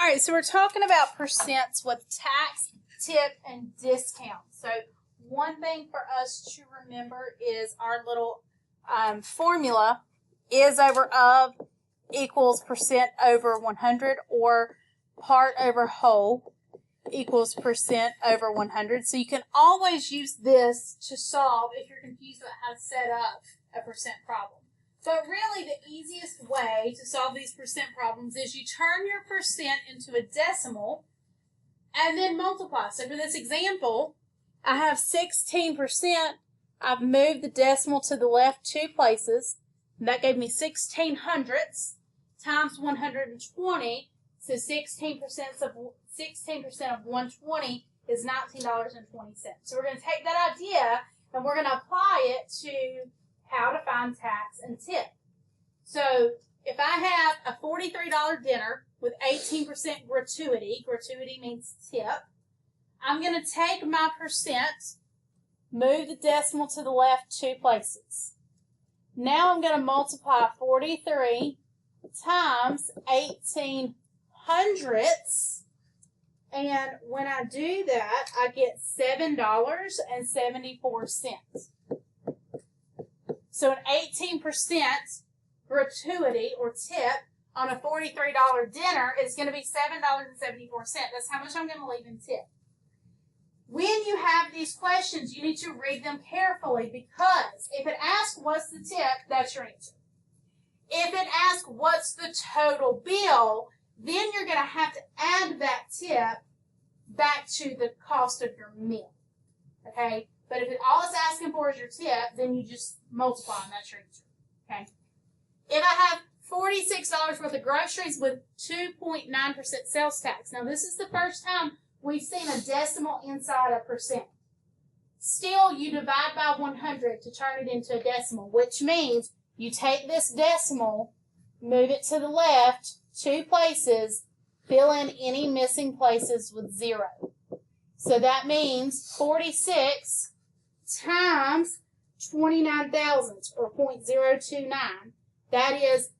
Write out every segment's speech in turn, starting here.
All right, so we're talking about percents with tax, tip, and discount. So one thing for us to remember is our little formula is over of equals percent over 100, or part over whole equals percent over 100. So you can always use this to solve if you're confused about how to set up a percent problem. But really, the easiest way to solve these percent problems is you turn your percent into a decimal and then multiply. So for this example, I have 16%. I've moved the decimal to the left 2 places. And that gave me 16 hundredths times 120. So 16% of 120 is $19.20. So we're going to take that idea and we're going to apply it to how to find tax and tip. So if I have a $43 dinner with 18% gratuity means tip, I'm going to take my percent, move the decimal to the left 2 places. Now I'm going to multiply 43 times 18 hundredths, and when I do that, I get $7.74. So an 18% gratuity or tip on a $43 dinner is going to be $7.74. That's how much I'm going to leave in tip. When you have these questions, you need to read them carefully, because if it asks what's the tip, that's your answer. If it asks what's the total bill, then you're going to have to add that tip back to the cost of your meal. Okay? But if all it's asking for is your tip, then you just multiply and that's your answer. Okay? If I have $46 worth of groceries with 2.9% sales tax. Now, this is the first time we've seen a decimal inside a percent. Still, you divide by 100 to turn it into a decimal, which means you take this decimal, move it to the left 2 places, fill in any missing places with 0. So that means 46 times 29 thousandths, or 0.029. That is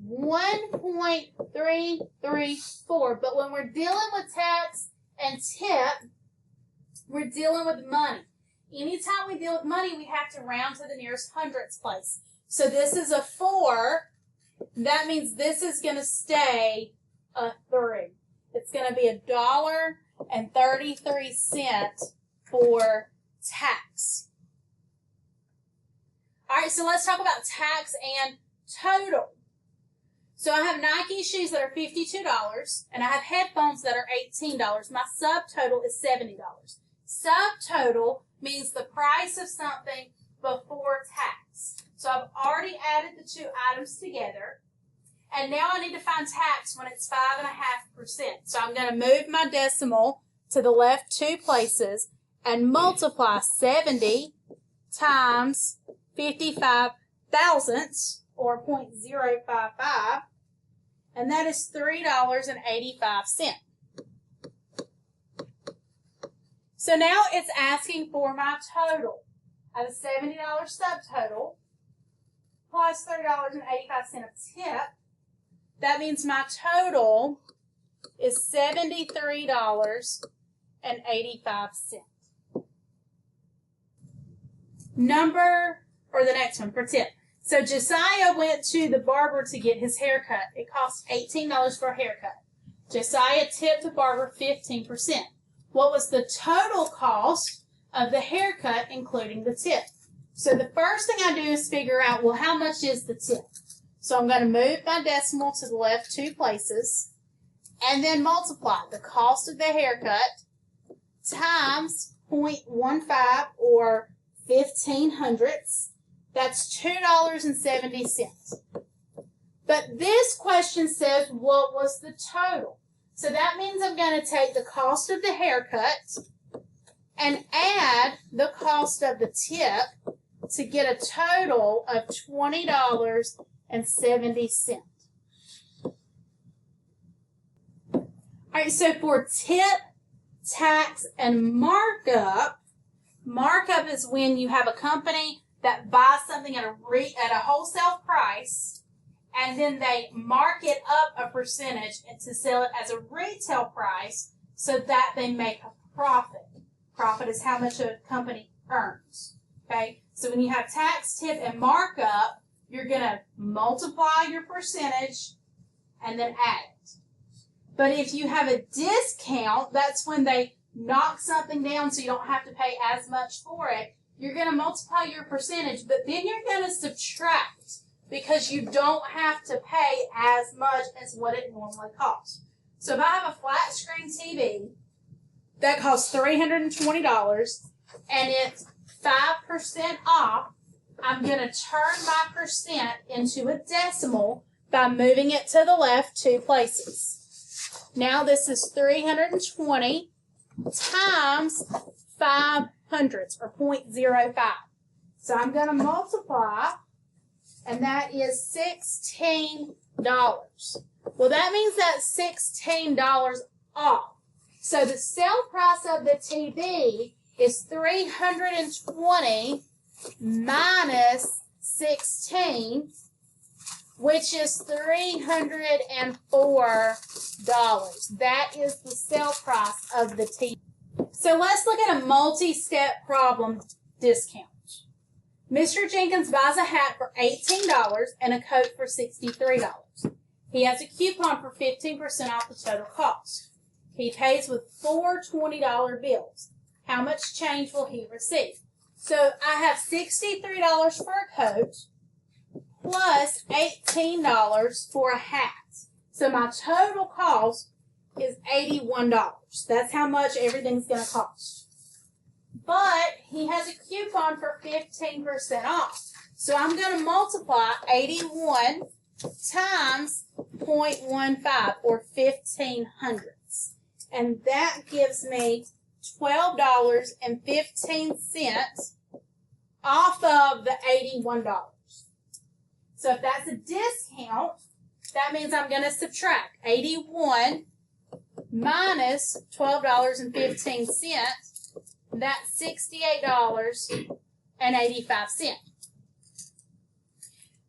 1.334. But when we're dealing with tax and tip, we're dealing with money. Anytime we deal with money, we have to round to the nearest hundredths place. So this is a 4. That means this is going to stay a 3. It's going to be $1.33 for tax. All right, so let's talk about tax and total. So I have Nike shoes that are $52, and I have headphones that are $18. My subtotal is $70. Subtotal means the price of something before tax. So I've already added the 2 items together, and now I need to find tax when it's 5.5%. So I'm going to move my decimal to the left 2 places and multiply 70 times 55 thousandths, or 0.055, and that is $3.85. So now it's asking for my total. I have a $70 subtotal plus $3.85 of tip. That means my total is $73.85. The next one for tip. So Josiah went to the barber to get his haircut. It cost $18 for a haircut. Josiah tipped the barber 15%. What was the total cost of the haircut, including the tip? So the first thing I do is figure out, well, how much is the tip? So I'm going to move my decimal to the left 2 places and then multiply the cost of the haircut times 0.15, or 15 hundredths. That's $2.70. But this question says, what was the total? So that means I'm going to take the cost of the haircut and add the cost of the tip to get a total of $20.70. All right, so for tip, tax, and markup is when you have a company that buys something at a wholesale price and then they mark it up a percentage and to sell it as a retail price so that they make a profit. Profit is how much a company earns. Okay? So when you have tax, tip, and markup, you're going to multiply your percentage and then add it. But if you have a discount, that's when they knock something down so you don't have to pay as much for it. You're going to multiply your percentage, but then you're going to subtract because you don't have to pay as much as what it normally costs. So if I have a flat screen TV that costs $320 and it's 5% off, I'm going to turn my percent into a decimal by moving it to the left 2 places. Now this is 320 times 5 hundredths, or 0.05. So I'm going to multiply, and that is $16. Well, that means that's $16 off. So the sale price of the TV is 320 minus 16, which is $304. That is the sale price of the TV. So let's look at a multi-step problem discount. Mr. Jenkins buys a hat for $18 and a coat for $63. He has a coupon for 15% off the total cost. He pays with 4 $20 bills. How much change will he receive? So I have $63 for a coat plus $18 for a hat. So my total cost is $81. That's how much everything's going to cost. But he has a coupon for 15% off. So I'm going to multiply 81 times 0.15, or 1,500. And that gives me $12.15 off of the $81. So if that's a discount, that means I'm going to subtract 81 minus $12.15. That's $68.85.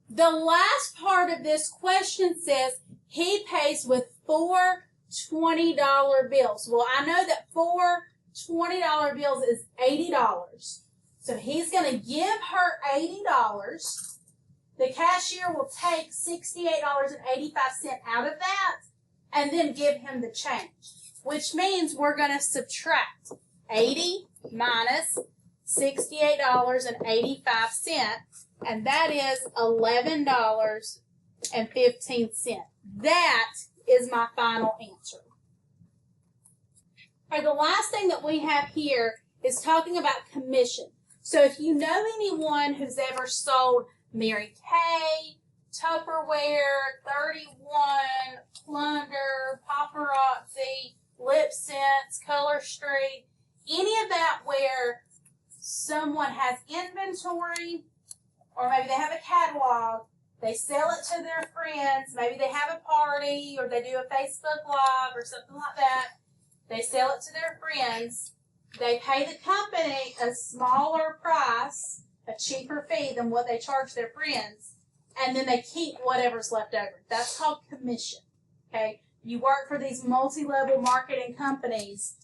The last part of this question says he pays with 4 $20 bills. Well, I know that 4 $20 bills is $80. So he's going to give her $80. The cashier will take $68.85 out of that and then give him the change, which means we're going to subtract 80 minus $68.85, and that is $11.15. That is my final answer. All right, the last thing that we have here is talking about commission. So if you know anyone who's ever sold Mary Kay, Tupperware, 31, Plunder, Paparazzi, Lip Sense, Color Street, any of that where someone has inventory, or maybe they have a catalog, they sell it to their friends, maybe they have a party, or they do a Facebook Live or something like that, they sell it to their friends, they pay the company a smaller price, a cheaper fee than what they charge their friends, and then they keep whatever's left over. That's called commission, okay? You work for these multi-level marketing companies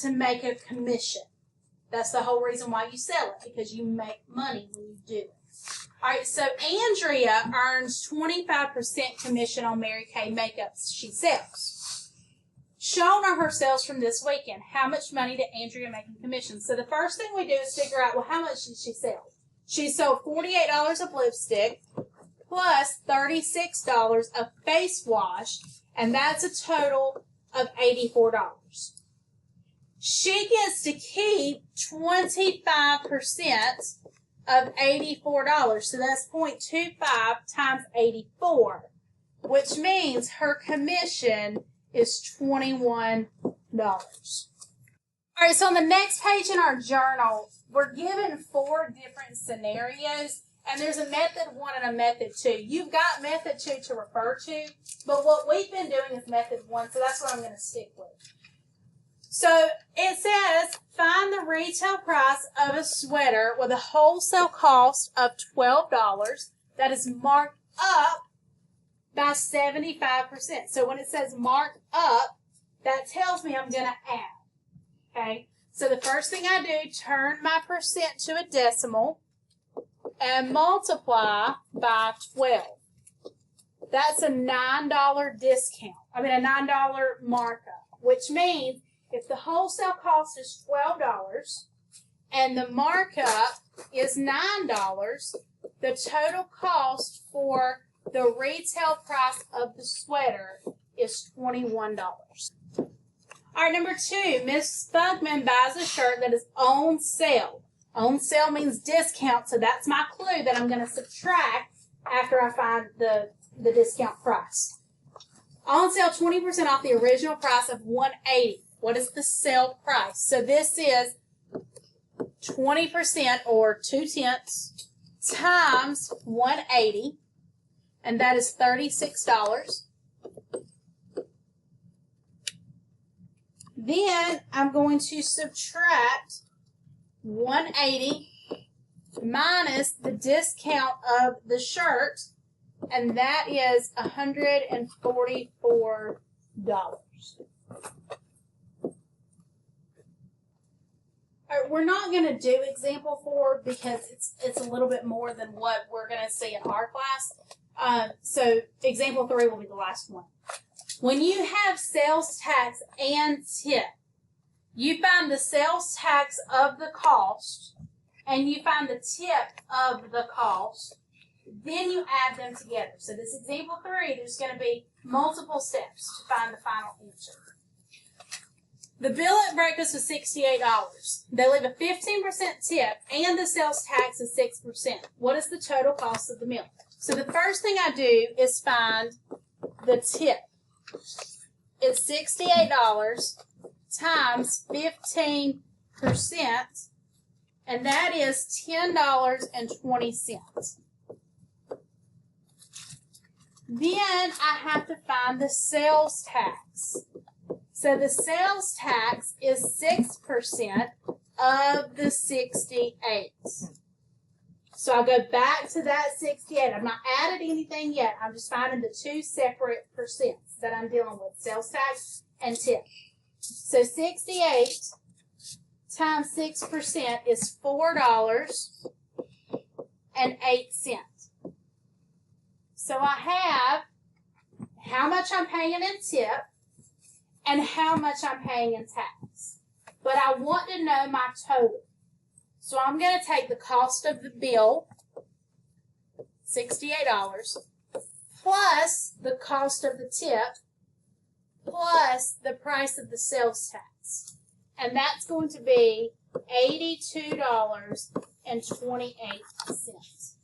to make a commission. That's the whole reason why you sell it, because you make money when you do it. All right, so Andrea earns 25% commission on Mary Kay makeups she sells. Shown are her sales from this weekend. How much money did Andrea make in commission? So the first thing we do is figure out, well, how much did she sell? She sold $48 of lipstick plus $36 of face wash, and that's a total of $84. She gets to keep 25% of $84. So that's 0.25 times 84, which means her commission is $21. All right, so on the next page in our journal, we're given 4 different scenarios, and there's a method 1 and a method 2. You've got method 2 to refer to, but what we've been doing is method 1, so that's what I'm going to stick with. So it says, find the retail price of a sweater with a wholesale cost of $12 that is marked up by 75%. So when it says mark up, that tells me I'm going to add. Okay? So the first thing I do, turn my percent to a decimal and multiply by 12. That's a $9 discount. I mean, a $9 markup, which means if the wholesale cost is $12 and the markup is $9, the total cost for the retail price of the sweater is $21. All right, number 2, Miss Bugman buys a shirt that is on sale. On sale means discount, so that's my clue that I'm going to subtract after I find the discount price. On sale, 20% off the original price of $180. What is the sale price? So this is 20% or 2/10 times $180, and that is $36. Then I'm going to subtract 180 minus the discount of the shirt, and that is $144. All right, we're not going to do example 4 because it's a little bit more than what we're going to see in our class. So example 3 will be the last one. When you have sales tax and tip, you find the sales tax of the cost and you find the tip of the cost, then you add them together. So this example 3, there's going to be multiple steps to find the final answer. The bill at breakfast was $68. They leave a 15% tip and the sales tax is 6%. What is the total cost of the meal? So the first thing I do is find the tip. It's $68 times 15%, and that is $10.20. Then I have to find the sales tax. So the sales tax is 6% of the 68. So I go back to that 68. I've not added anything yet. I'm just finding the 2 separate percents that I'm dealing with, sales tax and tip. So 68 times 6% is $4.08. So I have how much I'm paying in tip and how much I'm paying in tax. But I want to know my total. So I'm going to take the cost of the bill, $68, plus the cost of the tip, plus the price of the sales tax. And that's going to be $82.28.